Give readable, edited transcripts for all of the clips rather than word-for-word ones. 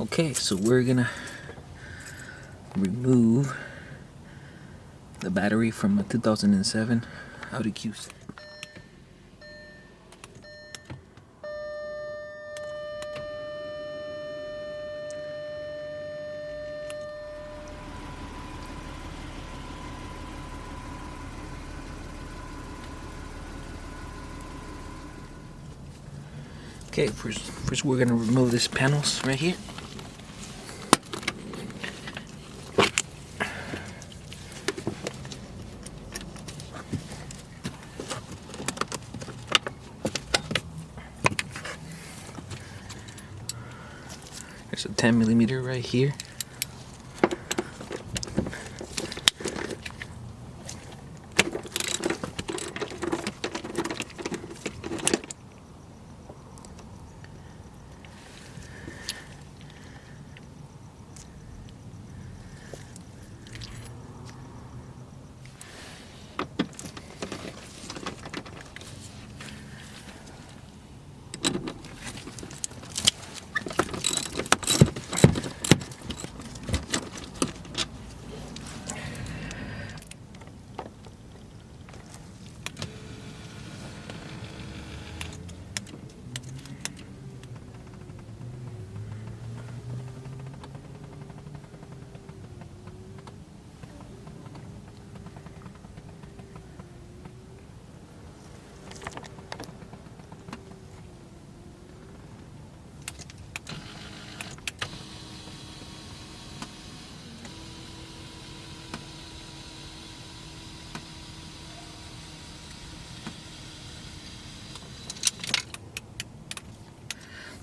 Okay, so we're gonna remove the battery from a 2007 Audi Q7. Okay, first we're gonna remove these panels right here. There's a 10mm right here.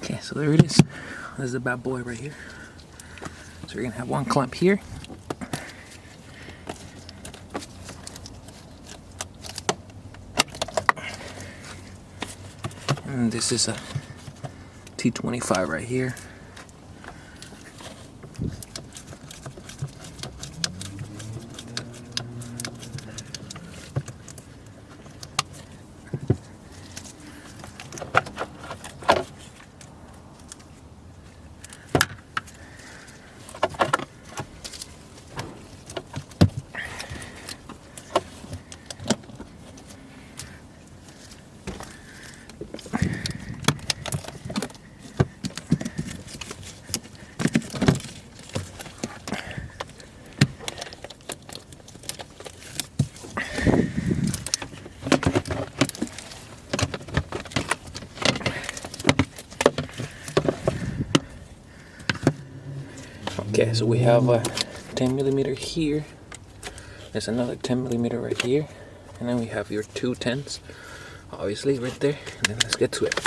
Okay, so there it is. There's the bad boy right here. So we're gonna have one clamp here. And this is a T25 right here. Okay, so we have a 10mm here. There's another 10mm right here. And then we have your two 10s, obviously, right there. And then let's get to it.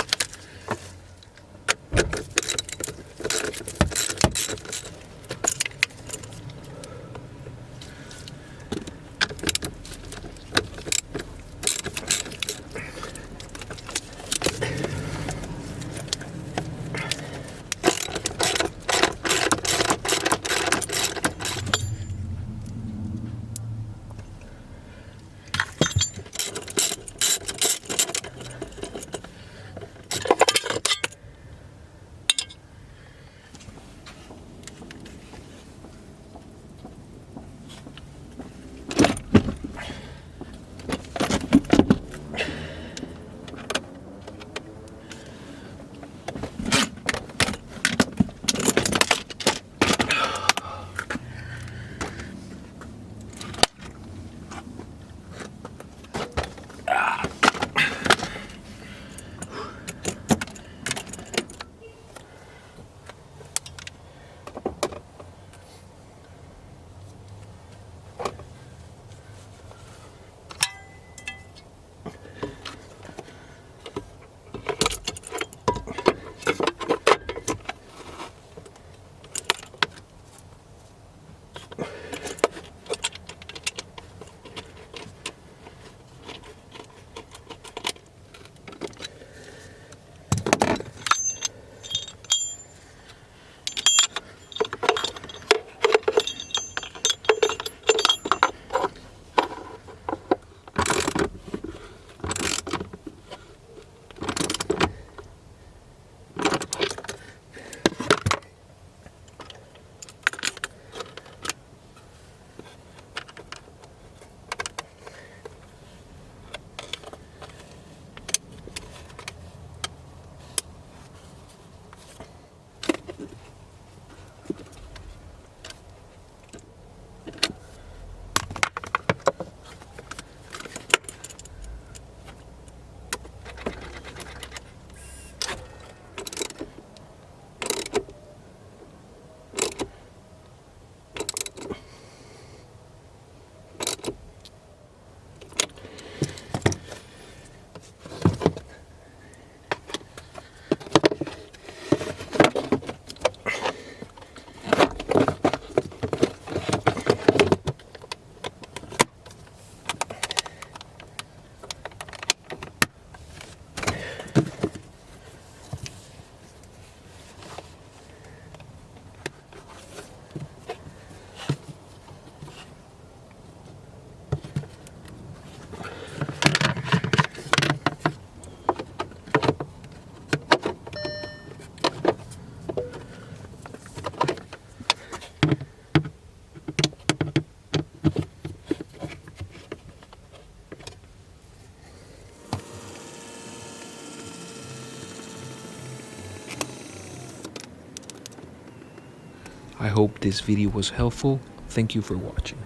I hope this video was helpful. Thank you for watching.